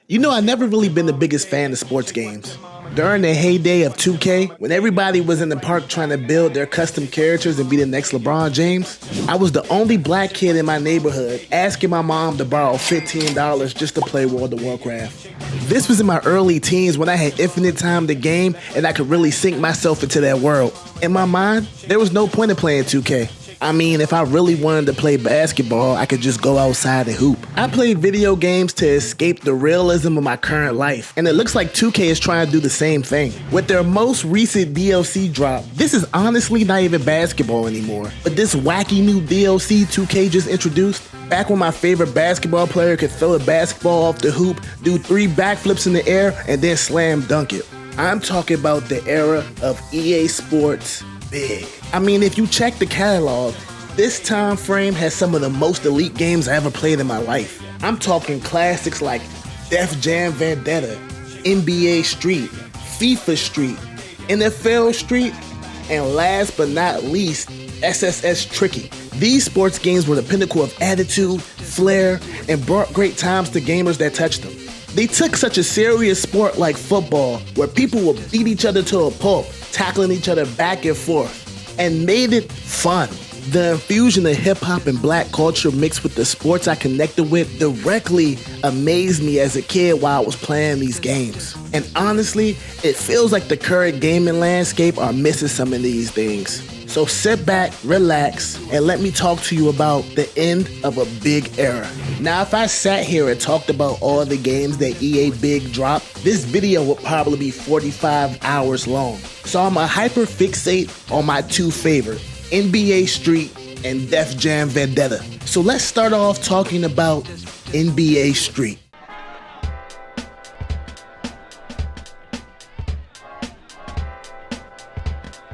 You know, I've never really been the biggest fan of sports games. During the heyday of 2K, when everybody was in the park trying to build their custom characters and be the next LeBron James, I was the only black kid in my neighborhood asking my mom to borrow $15 just to play World of Warcraft. This was in my early teens when I had infinite time to game and I could really sink myself into that world. In my mind, there was no point in playing 2K. I mean, if I really wanted to play basketball, I could just go outside and hoop. I played video games to escape the realism of my current life, and it looks like 2K is trying to do the same thing. With their most recent DLC drop, this is honestly not even basketball anymore, but this wacky new DLC 2K just introduced, back when my favorite basketball player could throw a basketball off the hoop, do 3 backflips in the air, and then slam dunk it. I'm talking about the era of EA Sports Big. I mean, if you check the catalog, this time frame has some of the most elite games I ever played in my life. I'm talking classics like Def Jam Vendetta, NBA Street, FIFA Street, NFL Street, and last but not least, SSS Tricky. These sports games were the pinnacle of attitude, flair, and brought great times to gamers that touched them. They took such a serious sport like football, where people would beat each other to a pulp, tackling each other back and forth, and made it fun. The infusion of hip-hop and black culture mixed with the sports I connected with directly amazed me as a kid while I was playing these games. And honestly, it feels like the current gaming landscape are missing some of these things. So sit back, relax, and let me talk to you about the end of a big era. Now, if I sat here and talked about all the games that EA Big dropped, this video would probably be 45 hours long. So I'ma hyper fixate on my 2 favorites, NBA Street and Def Jam Vendetta. So let's start off talking about NBA Street.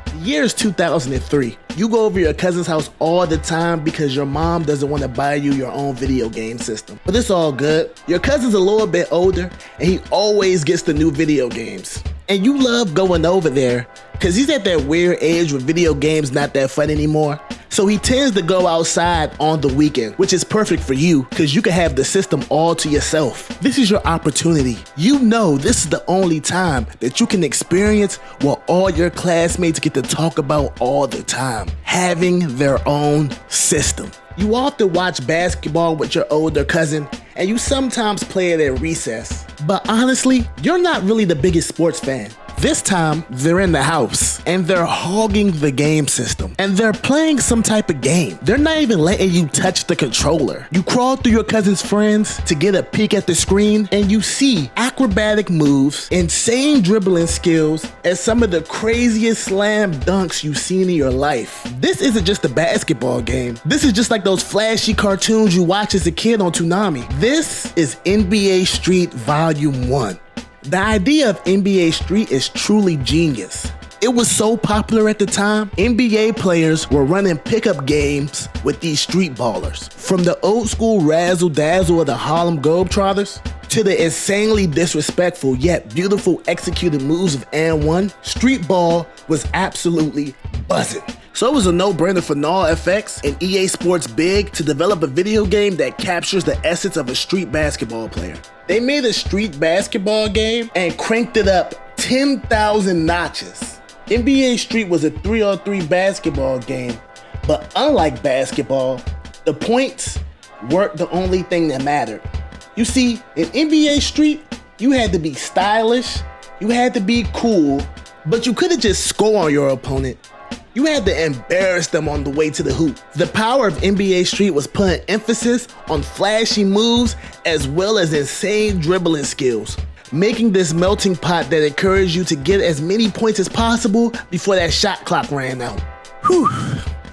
The year is 2003. You go over your cousin's house all the time because your mom doesn't want to buy you your own video game system. But it's all good. Your cousin's a little bit older and he always gets the new video games. And you love going over there because he's at that weird age where video games not that fun anymore. So he tends to go outside on the weekend, which is perfect for you because you can have the system all to yourself. This is your opportunity. You know this is the only time that you can experience what all your classmates get to talk about all the time, having their own system. You often watch basketball with your older cousin and you sometimes play it at recess. But honestly, you're not really the biggest sports fan. This time, they're in the house and they're hogging the game system and they're playing some type of game. They're not even letting you touch the controller. You crawl through your cousin's friends to get a peek at the screen and you see acrobatic moves, insane dribbling skills, and some of the craziest slam dunks you've seen in your life. This isn't just a basketball game. This is just like those flashy cartoons you watch as a kid on Toonami. This is NBA Street Volume 1. The idea of NBA Street is truly genius. It was so popular at the time, NBA players were running pickup games with these street ballers. From the old school razzle-dazzle of the Harlem Globetrotters to the insanely disrespectful yet beautiful executed moves of and one, street ball was absolutely buzzing. So it was a no-brainer for Null FX and EA Sports Big to develop a video game that captures the essence of a street basketball player. They made a street basketball game and cranked it up 10,000 notches. NBA Street was a 3-on-3 basketball game, but unlike basketball, the points weren't the only thing that mattered. You see, in NBA Street, you had to be stylish, you had to be cool, but you couldn't just score on your opponent. You had to embarrass them on the way to the hoop. The power of NBA Street was putting emphasis on flashy moves as well as insane dribbling skills, making this melting pot that encouraged you to get as many points as possible before that shot clock ran out. Whew.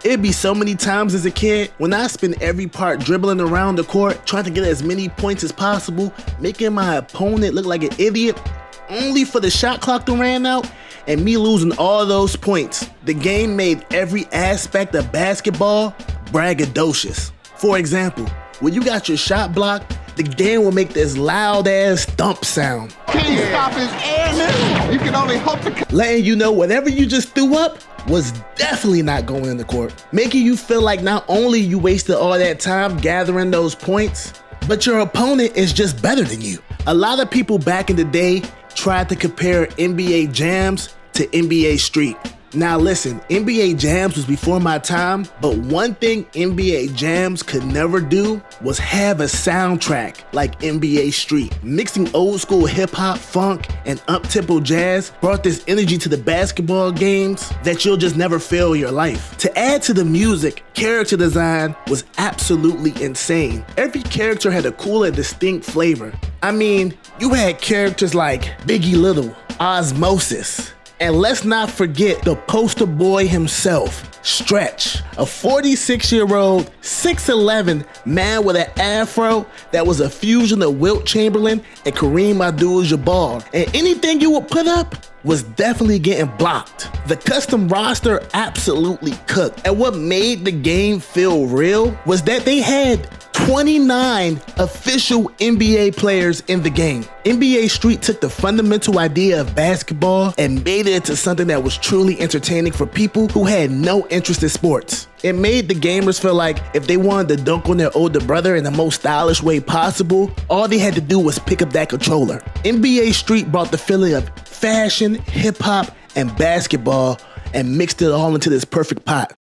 It'd be so many times as a kid when I spent every part dribbling around the court trying to get as many points as possible, making my opponent look like an idiot, only for the shot clock to ran out and me losing all those points. The game made every aspect of basketball braggadocious. For example, when you got your shot blocked, the game will make this loud ass thump sound. Can't stop his air, you can only hope to... Letting you know whatever you just threw up was definitely not going in the court. Making you feel like not only you wasted all that time gathering those points, but your opponent is just better than you. A lot of people back in the day tried to compare NBA Jams to NBA Street. Now listen, NBA Jams was before my time, but one thing NBA Jams could never do was have a soundtrack like NBA Street. Mixing old school hip hop, funk, and up-tempo jazz brought this energy to the basketball games that you'll just never feel in your life. To add to the music, character design was absolutely insane. Every character had a cool and distinct flavor. I mean, you had characters like Biggie Little, Osmosis, and let's not forget the poster boy himself, Stretch, a 46-year-old, 6'11" man with an afro that was a fusion of Wilt Chamberlain and Kareem Abdul-Jabbar. And anything you would put up was definitely getting blocked. The custom roster absolutely cooked. And what made the game feel real was that they had 29 official NBA players in the game. NBA Street took the fundamental idea of basketball and made it into something that was truly entertaining for people who had no interest in sports. It made the gamers feel like if they wanted to dunk on their older brother in the most stylish way possible, all they had to do was pick up that controller. NBA Street brought the feeling of fashion, hip-hop, and basketball and mixed it all into this perfect pot.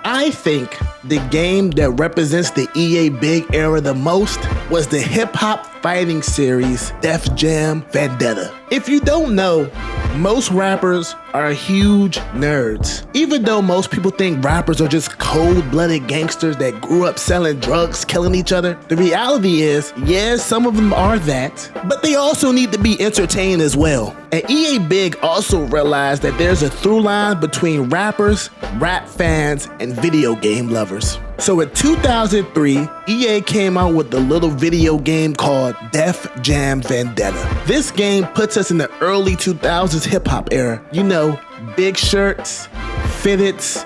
I think the game that represents the EA Big era the most was the hip-hop fighting series Def Jam Vendetta. If you don't know, most rappers are huge nerds. Even though most people think rappers are just cold-blooded gangsters that grew up selling drugs, killing each other, the reality is, yeah, some of them are that, but they also need to be entertained as well. And EA Big also realized that there's a through line between rappers, rap fans, and video game lovers. So in 2003, EA came out with a little video game called Def Jam Vendetta. This game puts us in the early 2000s hip-hop era. You know, big shirts, fitteds,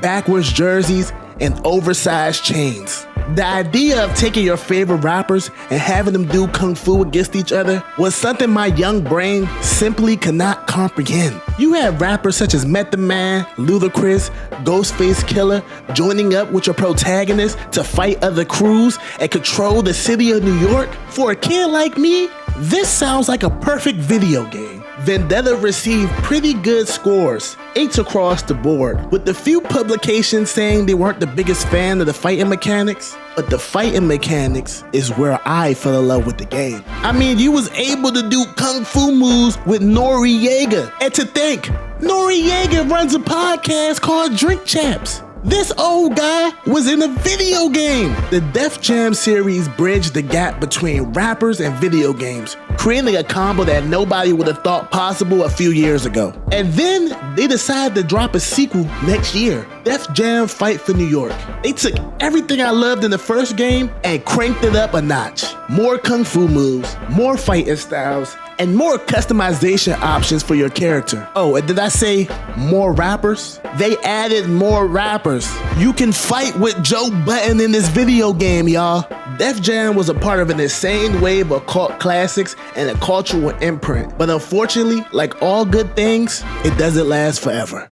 backwards jerseys, and oversized chains. The idea of taking your favorite rappers and having them do kung fu against each other was something my young brain simply could not comprehend. You had rappers such as Method Man, Ludacris, Ghostface Killer joining up with your protagonist to fight other crews and control the city of New York. For a kid like me, this sounds like a perfect video game. Vendetta received pretty good scores, 8 across the board, with a few publications saying they weren't the biggest fan of the fighting mechanics. But the fighting mechanics is where I fell in love with the game. I mean, you was able to do kung fu moves with Noriega. And to think, Noriega runs a podcast called Drink Champs. This old guy was in a video game. The Def Jam series bridged the gap between rappers and video games, creating a combo that nobody would have thought possible a few years ago. And then they decided to drop a sequel next year, Def Jam Fight for New York. They took everything I loved in the first game and cranked it up a notch. More kung fu moves, more fighting styles, and more customization options for your character. Oh, and did I say more rappers? They added more rappers. You can fight with Joe Budden in this video game, y'all. Def Jam was a part of an insane wave of cult classics and a cultural imprint. But unfortunately, like all good things, it doesn't last forever.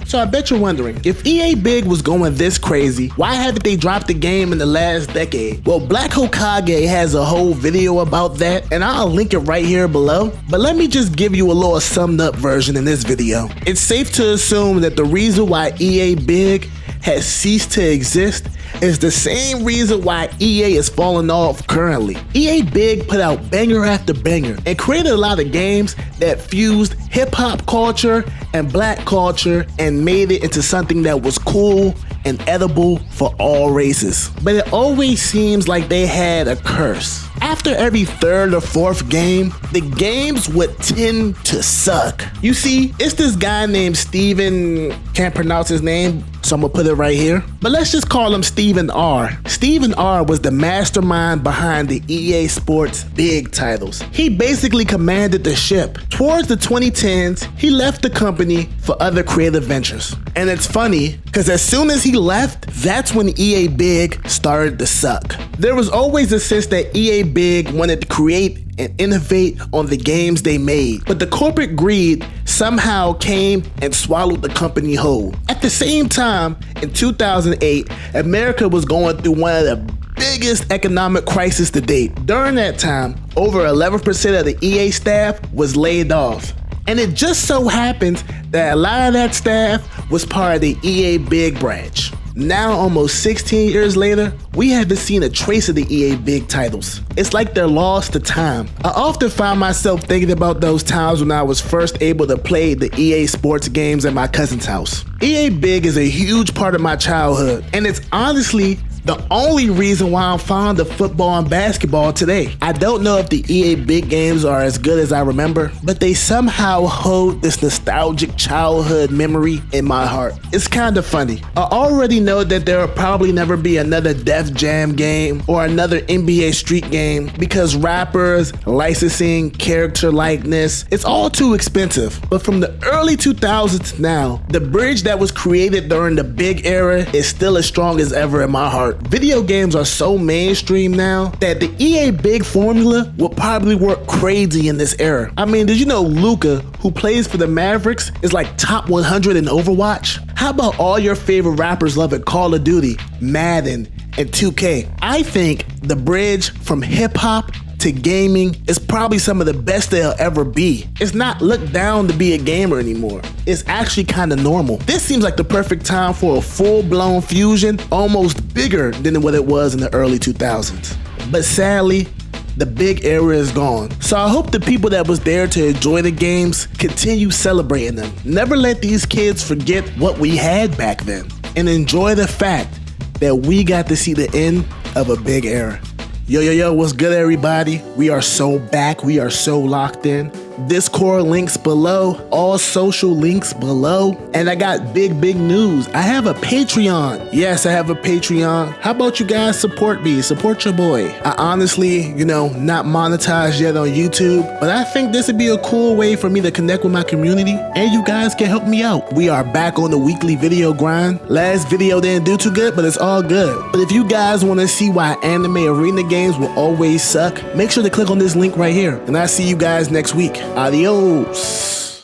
So I bet you're wondering, if EA Big was going this crazy, why haven't they dropped the game in the last decade? Well, Black Hokage has a whole video about that, and I'll link it right here below. But let me just give you a little summed up version in this video. It's safe to assume that the reason why EA Big has ceased to exist is the same reason why EA is falling off currently. EA Big put out banger after banger and created a lot of games that fused hip-hop culture and black culture and made it into something that was cool and edible for all races. But it always seems like they had a curse. After every third or fourth game, the games would tend to suck. You see, it's this guy named Steven, can't pronounce his name, so I'm gonna put it right here. But let's just call him Steven R. Steven R was the mastermind behind the EA Sports Big titles. He basically commanded the ship. Towards the 2010s, he left the company for other creative ventures. And it's funny, because as soon as he left, that's when EA Big started to suck. There was always a sense that EA Big big wanted to create and innovate on the games they made. But the corporate greed somehow came and swallowed the company whole. At the same time, in 2008, America was going through one of the biggest economic crisis to date. During that time, over 11% of the EA staff was laid off. And it just so happens that a lot of that staff was part of the EA Big branch. Now, almost 16 years later, we haven't seen a trace of the EA Big titles. It's like they're lost to time. I often find myself thinking about those times when I was first able to play the EA Sports games at my cousin's house. EA Big is a huge part of my childhood, and it's honestly the only reason why I'm fond of football and basketball today. I don't know if the EA Big games are as good as I remember, but they somehow hold this nostalgic childhood memory in my heart. It's kind of funny. I already know that there will probably never be another Def Jam game or another NBA Street game because rappers, licensing, character likeness, it's all too expensive. But from the early 2000s to now, the bridge that was created during the Big era is still as strong as ever in my heart. Video games are so mainstream now that the EA Big formula will probably work crazy in this era. I mean, did you know Luka, who plays for the Mavericks, is like top 100 in Overwatch? How about all your favorite rappers loving Call of Duty, Madden, and 2K? I think the bridge from hip hop to gaming is probably some of the best they'll ever be. It's not looked down to be a gamer anymore. It's actually kind of normal. This seems like the perfect time for a full-blown fusion, almost bigger than what it was in the early 2000s. But sadly, the Big era is gone. So I hope the people that was there to enjoy the games continue celebrating them. Never let these kids forget what we had back then, and enjoy the fact that we got to see the end of a Big era. Yo, what's good, everybody? We are so back. We are so locked in. Discord links below, all social links below. And I got big news. I have a Patreon. Yes, I have a Patreon. How about you guys support me? Support your boy. I honestly, not monetized yet on YouTube, but I think this would be a cool way for me to connect with my community, and you guys can help me out. We are back on the weekly video grind. Last video didn't do too good, but it's all good. But if you guys want to see why anime arena games will always suck, make sure to click on this link right here. And I'll see you guys next week. Adios.